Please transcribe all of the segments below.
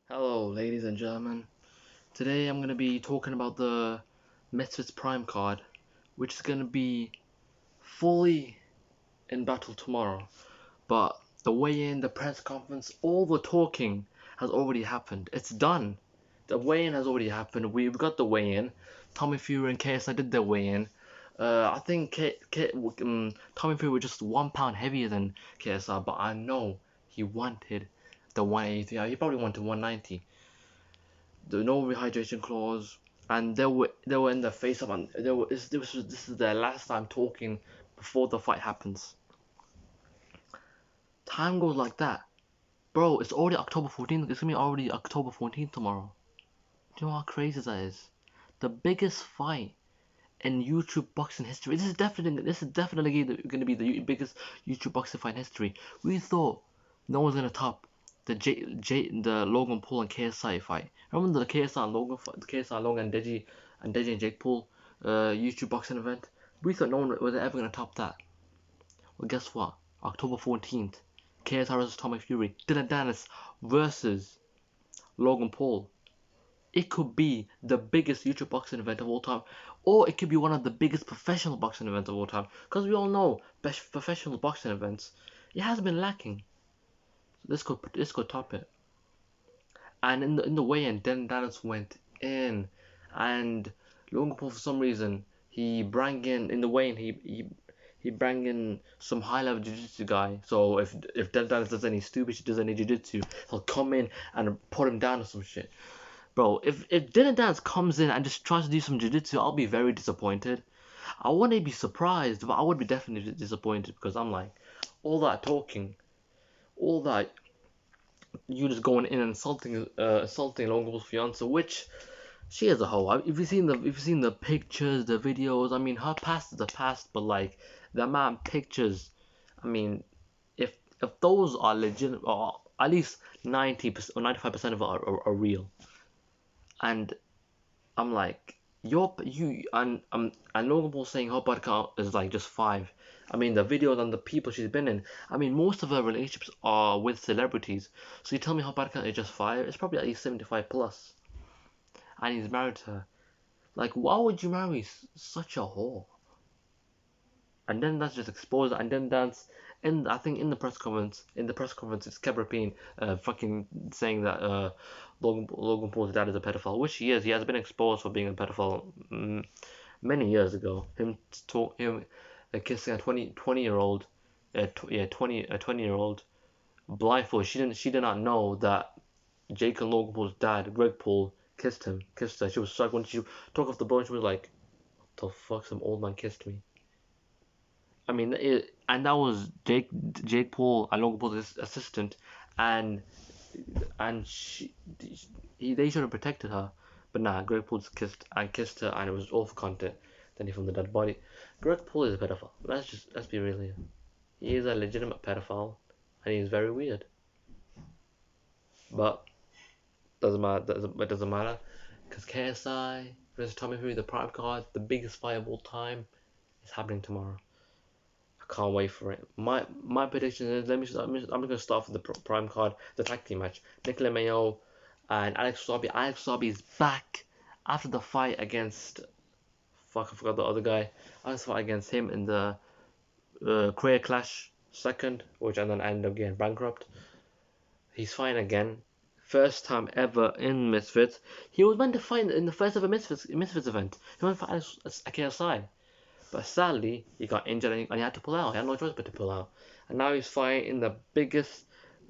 Hello, ladies and gentlemen. Today I'm going to be talking about the Misfits Prime card, which is going to be fully in battle tomorrow. But the weigh-in, the press conference, all the talking has already happened. It's done. The weigh-in has already happened. We've got the weigh-in. Tommy Fury and KSI did their weigh-in. I think Tommy Fury was just 1 pound heavier than KSI, but I know he wanted the 183. He probably wanted 190. The no rehydration clause, and they were in the face of, and this is their last time talking before the fight happens. Time goes like that, bro. It's already October 14th. It's gonna be already October 14th tomorrow. Do you know how crazy that is? The biggest fight in YouTube boxing history. This is definitely gonna be the biggest YouTube boxing fight in history. We thought no one's gonna top the Logan Paul and KSI fight. Remember the KSI and Logan fight, the KSI Logan and Deji and Jake Paul YouTube boxing event? We thought no one was ever gonna top that. Well, guess what? October 14th, KSI versus Tommy Fury, Dylan Dennis versus Logan Paul. It could be the biggest YouTube boxing event of all time, or it could be one of the biggest professional boxing events of all time. Because we all know best professional boxing events, it has been lacking. This could top it. And in the weigh-in, Dennis went in, and Logan Paul for some reason he bring in the weigh-in he bring in some high-level jiu-jitsu guy. So if Dennis does any stupid shit, does any jiu-jitsu, he'll come in and put him down or some shit. Bro, if Dylan Dance comes in and just tries to do some jiu-jitsu, I'll be very disappointed. I wouldn't be surprised, but I would be definitely disappointed because I'm like, all that talking, all that you just going in and insulting Logan Paul's fiance, which she is a hoe. If you've seen the pictures, the videos, I mean, her past is the past, but like the amount of pictures, I mean, if if those are legit, or at least 90% or 95% of it are real, and I'm like, you and Logan Paul saying her body count is like just five. I mean, the videos and the people she's been in. I mean, most of her relationships are with celebrities. So you tell me her body count is just five? It's probably at least 75 plus. And he's married to her. Like, why would you marry such a whore? And then that's just exposed. And then that's in I think in the press conference it's Kevin Payne fucking saying that Logan Paul's dad is a pedophile, which he is. He has been exposed for being a pedophile many years ago. Him kissing a 20 year old, yeah, 20 year old blindfold. She did not know that Jake and Logan Paul's dad, Greg Paul, kissed her. She was shocked when she took off the bone. She was like, "The fuck, some old man kissed me." I mean, and that was Jake Paul and Logan Paul's assistant, and and they should have protected her, but nah, Greg Paul just kissed her, and it was all for content. Then he found the dead body. Greg Paul is a pedophile. Let's be real here. He is a legitimate pedophile, and he's very weird. But doesn't matter, because KSI versus Tommy Fury, the Prime card, the biggest fight of all time, is happening tomorrow. I can't wait for it. My prediction is, I'm gonna start with the Prime card, the tag team match. Nicolas Mayo and Alex Sabi. Alex Sabi is back after the fight against, fuck, I forgot the other guy. Alex fight against him in the Career Clash second, which and then ended up getting bankrupt. He's fighting again. First time ever in Misfits. He was meant to fight in the first ever Misfits event. He went for Alex KSI. But sadly, he got injured and he had to pull out. He had no choice but to pull out. And now he's fighting in the biggest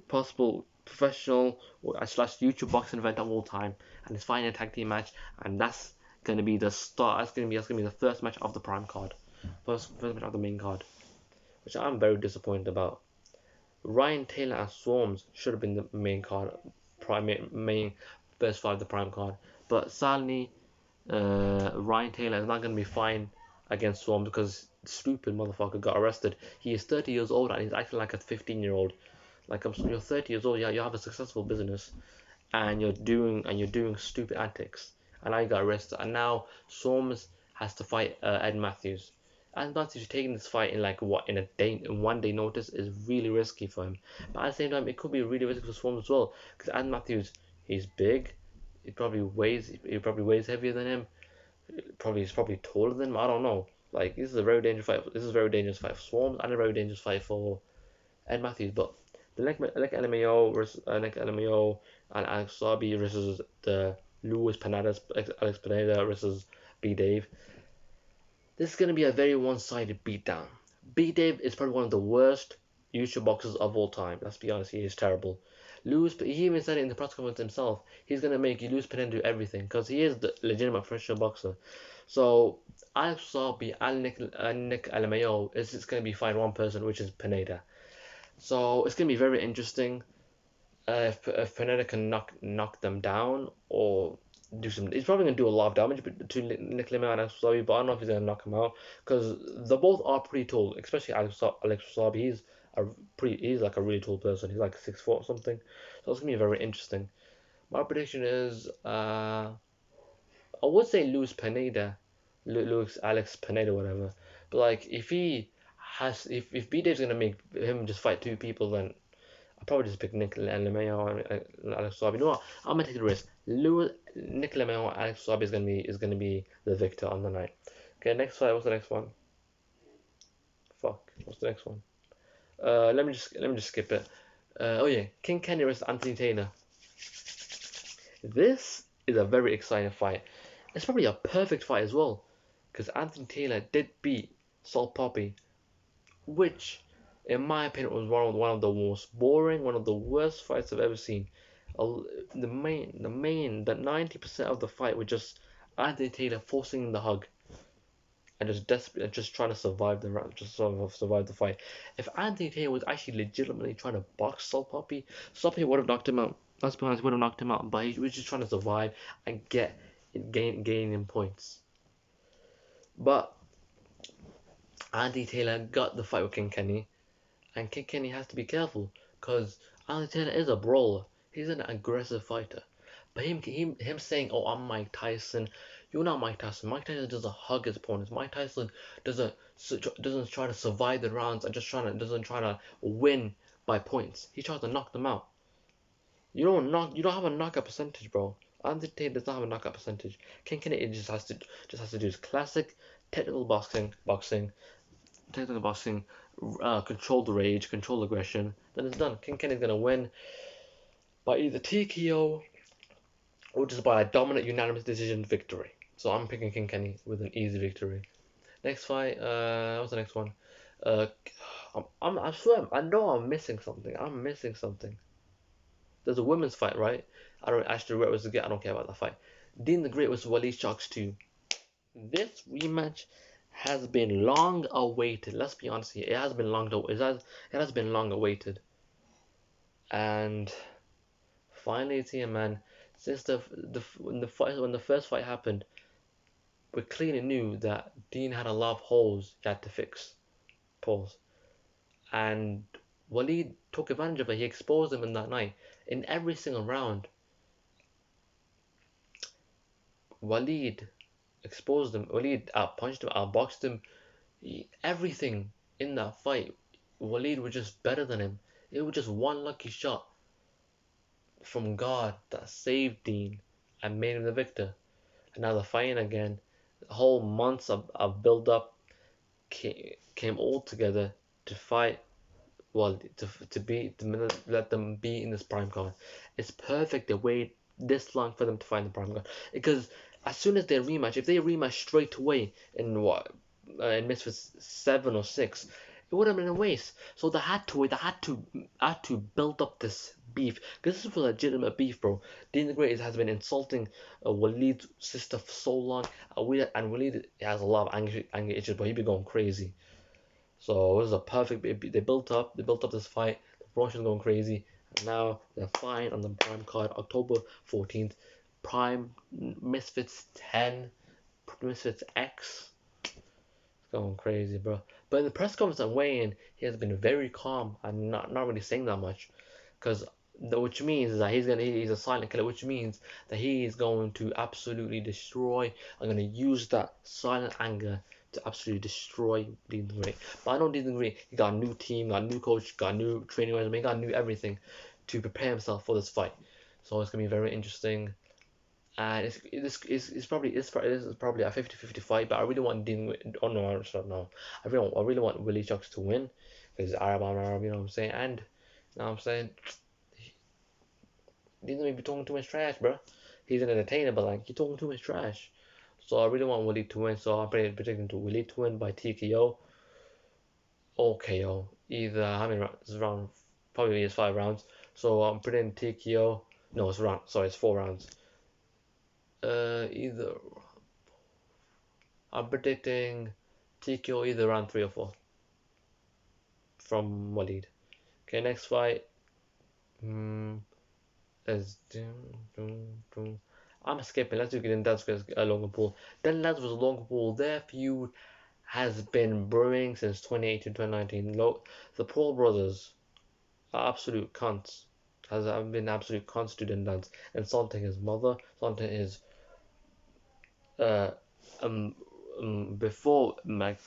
possible professional slash YouTube boxing event of all time. And he's fighting a tag team match. And that's going to be the start. That's gonna be the first match of the Prime card. First match of the main card. Which I'm very disappointed about. Ryan Taylor and Swarms should have been the main card. Main first five of the Prime card. But sadly, Ryan Taylor is not going to be fine against Swarm because stupid motherfucker got arrested. He is 30 years old and he's acting like a 15-year-old. Like, you're 30 years old, yeah, you have a successful business, and you're doing stupid antics, and now you got arrested, and now Swarms has to fight Ed Matthews. Ed Matthews taking this fight in like what in 1 day notice is really risky for him. But at the same time, it could be really risky for Swarms as well because Ed Matthews He's big. He probably weighs heavier than him. He's probably taller than him. I don't know. Like this is a very dangerous fight. This is a very dangerous fight for Swarms and a very dangerous fight for Ed Matthews. But the Nick LMAO versus Nick LMAO and Alex Sabi versus the Luis Pineda, Alex Pineda versus B Dave. This is going to be a very one-sided beatdown. B Dave is probably one of the worst YouTube boxers of all time. Let's be honest, he is terrible. He even said it in the press conference himself. He's going to make Luis Pineda do everything because he is the legitimate professional boxer. So Alex Sabi and Nick LMAO is just going to be fighting one person, which is Pineda. So it's going to be very interesting if Pineda can knock them down or do some. He's probably going to do a lot of damage to Nick LMAO and Alex Sabi, but I don't know if he's going to knock him out because they both are pretty tall, especially Alex Sabi. He's like a really tall person. He's like 6 foot or something. So it's gonna be very interesting. My prediction is I would say Luis Pineda, Luis Alex Pineda, whatever. But like if B Dave's gonna make him just fight two people, then I'll probably just pick Nick LeMayo and Alex Sabi. You know what? I'm gonna take the risk. Nick LeMayo and Alex Sabi is gonna be the victor on the night. Okay, next fight. What's the next one? Fuck. What's the next one? Let me just skip it. Oh yeah, King Kenny versus Anthony Taylor. This is a very exciting fight. It's probably a perfect fight as well, because Anthony Taylor did beat Salt Poppy, which, in my opinion, was one of the most boring, one of the worst fights I've ever seen. The 90% of the fight was just Anthony Taylor forcing the hug and just desperate, just trying to survive the round, just sort of survive the fight. If Anthony Taylor was actually legitimately trying to box Salt Poppy would have knocked him out. Let's be honest, would have knocked him out. But he was just trying to survive and gain in points. But Anthony Taylor got the fight with King Kenny, and King Kenny has to be careful because Anthony Taylor is a brawler. He's an aggressive fighter. But him saying, "Oh, I'm Mike Tyson," you're not Mike Tyson. Mike Tyson doesn't hug his opponents. Mike Tyson doesn't try to survive the rounds and doesn't try to win by points. He tries to knock them out. You don't have a knockout percentage, bro. Anthony Taylor does not have a knockout percentage. King Kenny just has to do his classic technical boxing, control the rage, control aggression. Then it's done. King Kenny's gonna win by either TKO or just by a dominant unanimous decision victory. So I'm picking King Kenny with an easy victory. Next fight, what's the next one? Uh, I swear, I know I'm missing something. There's a women's fight, right? I don't actually where it was to get. I don't care about that fight. Dean the Great was Waleed Sharks 2. This rematch has been long awaited. Let's be honest here. It has been long awaited. And finally it's here, man. Since when the first fight happened, we clearly knew that Dean had a lot of holes he had to fix. Pause. And Waleed took advantage of it. He exposed him in that night. In every single round, Waleed exposed him. Waleed outpunched him, outboxed him. Everything in that fight, Waleed was just better than him. It was just one lucky shot from God that saved Dean and made him the victor. And now they're fighting again. The whole months of build up came all together to fight. Well, to let them be in this prime card. It's perfect they wait this long for them to find the prime card, because as soon as they rematch, if they rematch straight away in Misfits 7 or 6, it would have been a waste. So they had to wait. They had to build up this beef, because this is for legitimate beef, bro. Dean the Great has been insulting Waleed's sister for so long, and Waleed has a lot of anger issues, but he be going crazy. So it was a perfect. They built up this fight. The promotion's going crazy. And now they're flying on the prime card, October 14th. Prime Misfits 10, Misfits X. It's going crazy, bro. But in the press conference on weighing, he has been very calm and not really saying that much, because which means is that he's a silent killer, which means that he is going to absolutely destroy. I'm gonna use that silent anger to absolutely destroy Dean the Great. But I know Dean the Great, he got a new team, got a new coach, got a new training regimen, he got new everything to prepare himself for this fight. So it's gonna be very interesting. And it's probably a 50-50 fight, but I really want Dean. Oh no, I don't know. I really want Willie Chucks to win because Arab on Arab, you know what I'm saying? And you know what I'm saying? Dean's gonna be talking too much trash, bro. He's an entertainer, but like he's talking too much trash. So I really want Willie to win. So I'm predicting to Willie to win by TKO or KO. Either how many rounds? It's round probably it's 5 rounds. So I'm predicting TKO. No, it's round. Sorry, it's 4 rounds. Either I'm predicting TKO either round 3 or 4 from Walid. Okay, next fight. Hmm, is I'm skipping. Let's do Dylan Dance versus Logan Paul. Dylan Dance versus Logan Paul. Their feud has been brewing since 2018 2019. The Paul brothers are absolute cunts. Has been absolute cunts to Dylan Dance, insulting his mother, insulting his uh before my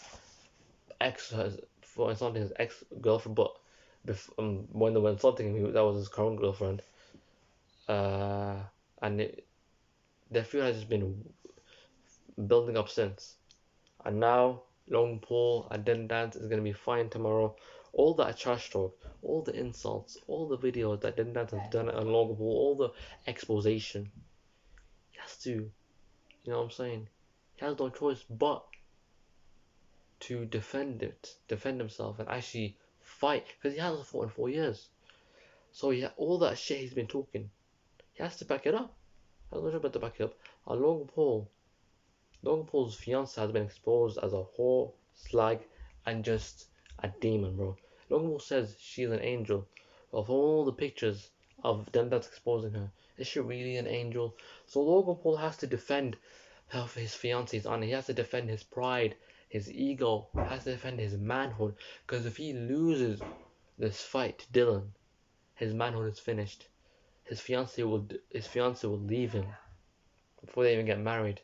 ex for insulting his ex girlfriend, but when they were insulting him, that was his current girlfriend. Uh, and their feud has just been building up since. And now Logan Paul and Dylan Dance is gonna be fine tomorrow. All that trash talk, all the insults, all the videos that Dylan Dance has done on Logan Paul, all the exposition. He has to, you know what I'm saying? He has no choice but to defend himself, and actually fight because he hasn't fought in 4 years. So yeah, all that shit he's been talking, he has to back it up. I don't know about to back it up. And Logan Paul's fiance has been exposed as a whore, slag, and just a demon, bro. Logan Paul says she's an angel. Of all the pictures of them that's exposing her, is she really an angel? So Logan Paul has to defend his fiance's honor. He has to defend his pride, his ego, has to defend his manhood. Because if he loses this fight to Dylan, his manhood is finished. His fiance will leave him before they even get married.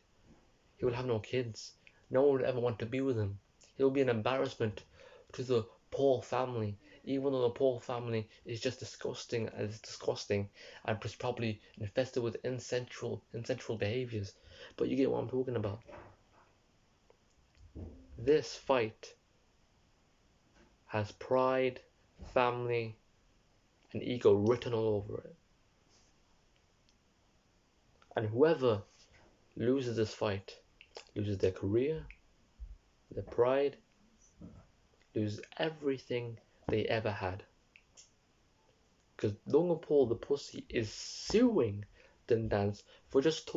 He will have no kids. No one would ever want to be with him. He will be an embarrassment to the Paul family, even though the Paul family is just disgusting and probably infested with insensual behaviors. But you get what I'm talking about. This fight has pride, family, and ego written all over it. And whoever loses this fight loses their career, their pride, loses everything they ever had. Because Logan Paul, the pussy, is suing Dance for just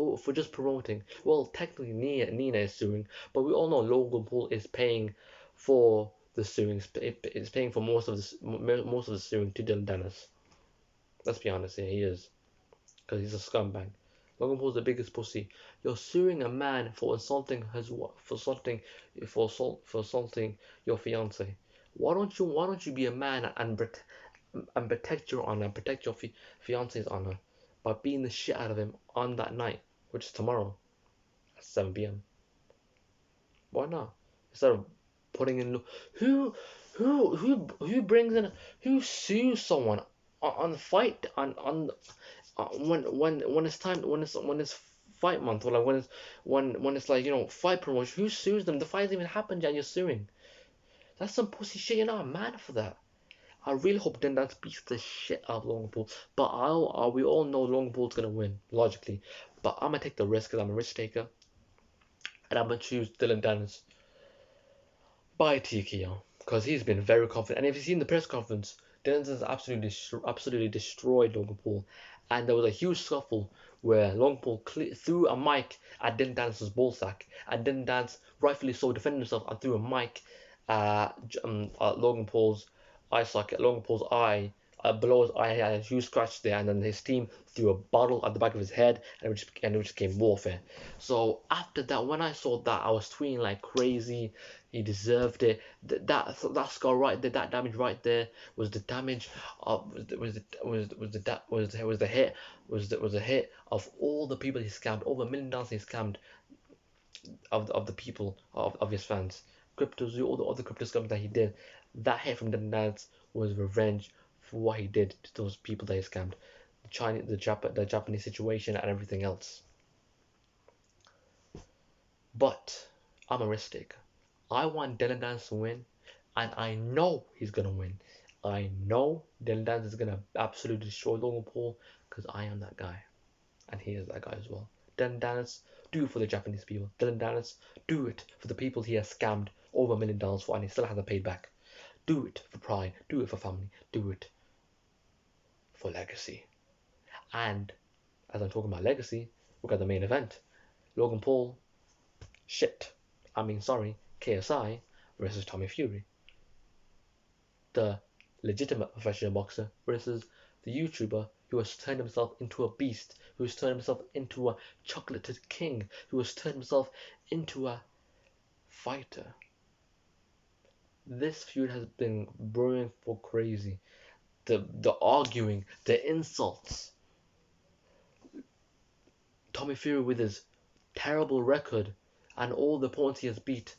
promoting. Well, technically Nina is suing, but we all know Logan Paul is paying for the suing. It's paying for most of the suing to Dylan Dennis. Let's be honest here, he is, because he's a scumbag. Logan Paul's the biggest pussy. You're suing a man for insulting for assaulting your fiance. Why don't you be a man and protect your honor, protect your fiance's honor by beating the shit out of him on that night, which is tomorrow at 7 p.m. Why not? Instead of putting in who brings in who sues someone on the fight on when it's time when it's fight month or like when it's like fight promotion, who sues them? The fight hasn't even happened yet, and you're suing. That's some pussy shit. You're not a man for that. I really hope Dendance beats the shit out of Logan Paul. But we all know Logan Paul's gonna win, logically. But I'm gonna take the risk because I'm a risk taker. And I'm gonna choose Dylan Dennis by TKO. Because he's been very confident. And if you've seen the press conference, Dylan Dennis absolutely destroyed Logan Paul. And there was a huge scuffle where Logan Paul threw a mic at Dylan Dennis's ballsack. And Dylan Dennis, rightfully so, defended himself and threw a mic at Logan Paul's eye socket, Logan Paul's eye, below his eye, he had a huge scratch there, and then his team threw a bottle at the back of his head, and it just became warfare. So after that, when I saw that, I was tweeting like crazy. He deserved it. That scar right there, that damage right there, was the damage of was the hit was the hit of all the people he scammed, over $1 million he scammed of the people of his fans. CryptoZoo, all the other crypto scams that he did, that hit from the Nance was revenge for what he did to those people that he scammed. the Japanese situation and everything else. But I'm a risk taker. I want Dylan Dance to win, and I know he's gonna win. I know Dylan Dance is gonna absolutely destroy Logan Paul because I am that guy, and he is that guy as well. Dylan Dance, do it for the Japanese people. Dylan Dance, do it for the people he has scammed over $1 million for, and he still hasn't paid back. Do it for pride. Do it for family. Do it for legacy. And as I'm talking about legacy, we got the main event: Logan Paul, sorry, KSI versus Tommy Fury, the legitimate professional boxer versus the YouTuber who has turned himself into a beast, who has turned himself into a chocolated king, who has turned himself into a fighter. This feud has been brewing for crazy. The arguing, the insults. Tommy Fury with his terrible record and all the opponents he has beat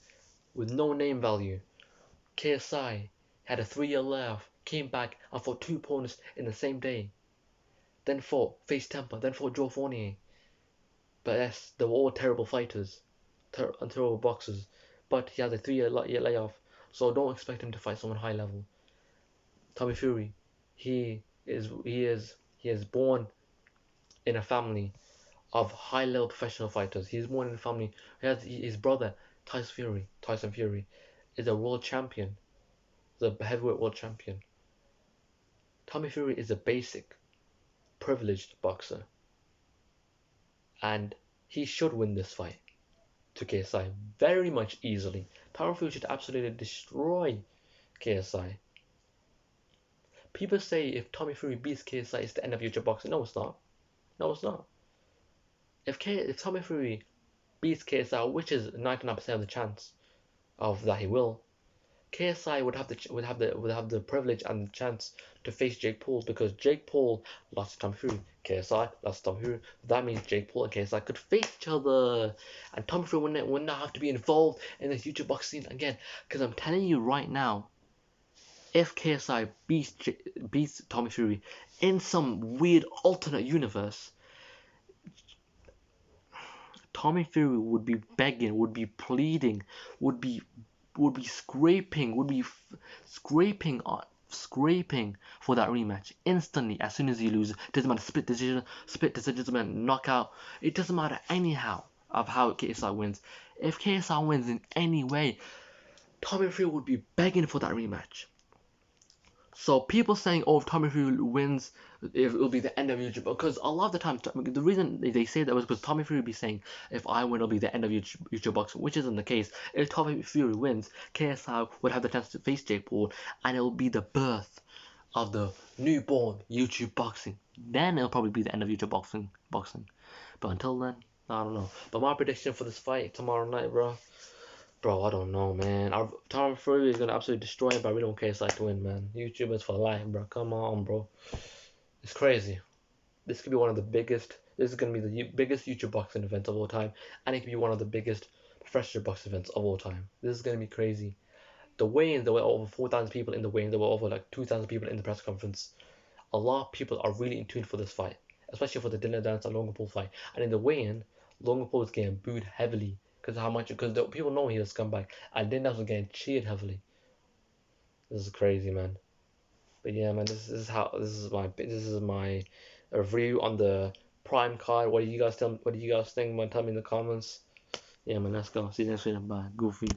with no name value. KSI had a 3-year layoff, came back and fought 2 opponents in the same day. Then fought Face Temper, then fought Joe Fournier. But yes, they were all terrible fighters, terrible boxers. But he has a 3-year layoff, so don't expect him to fight someone high level. Tommy Fury, he is born in a family of high level professional fighters. He's born in a family. His brother Tyson Fury, is a world champion, the heavyweight world champion. Tommy Fury is a basic, privileged boxer, and he should win this fight to KSI very much easily. Tommy Fury should absolutely destroy KSI. People say if Tommy Fury beats KSI, it's the end of YouTube boxing. No, it's not. No, it's not. If Tommy Fury beats KSI, which is 99% of the chance of that he will, KSI would have the privilege and the chance to face Jake Paul, because Jake Paul lost to Tommy Fury, KSI lost to Tommy Fury. That means Jake Paul and KSI could face each other, and Tommy Fury would not have to be involved in the YouTube boxing scene again. Because I'm telling you right now, if KSI beats Tommy Fury in some weird alternate universe, Tommy Fury would be begging, would be pleading, would be scraping, scraping for that rematch instantly as soon as he loses. Doesn't matter, split decision, doesn't matter, knockout. It doesn't matter anyhow of how KSI wins. If KSI wins in any way, Tommy Fury would be begging for that rematch. So people saying, oh, if Tommy Fury wins, it will be the end of YouTube. Because a lot of the time, the reason they say that was because Tommy Fury will be saying, if I win, it'll be the end of YouTube boxing, which isn't the case. If Tommy Fury wins, KSI would have the chance to face Jake Paul, and it will be the birth of the newborn YouTube boxing. Then it'll probably be the end of YouTube boxing. But until then, I don't know. But my prediction for this fight tomorrow night, bro, I don't know, man. Tommy Fury is gonna absolutely destroy him, but we don't care. It's like to win, man. YouTubers for life, bro. Come on, bro. It's crazy. This could be one of the biggest. This is gonna be the biggest YouTube boxing event of all time, and it could be one of the biggest professional boxing events of all time. This is gonna be crazy. The weigh-ins, there were over 4,000 people in the weigh-in. There were over like 2,000 people in the press conference. A lot of people are really in tune for this fight, especially for the Dylan Dance and Logan Paul fight. And in the weigh-in, Logan Paul was getting booed heavily because the people know he was scumbag, and Dylan Dance was getting cheered heavily. This is crazy, man. But yeah, man, this is my review on the Prime card. What do you guys think? Man, tell me in the comments. Yeah, man, let's go. See you next week. Bye. Goofy.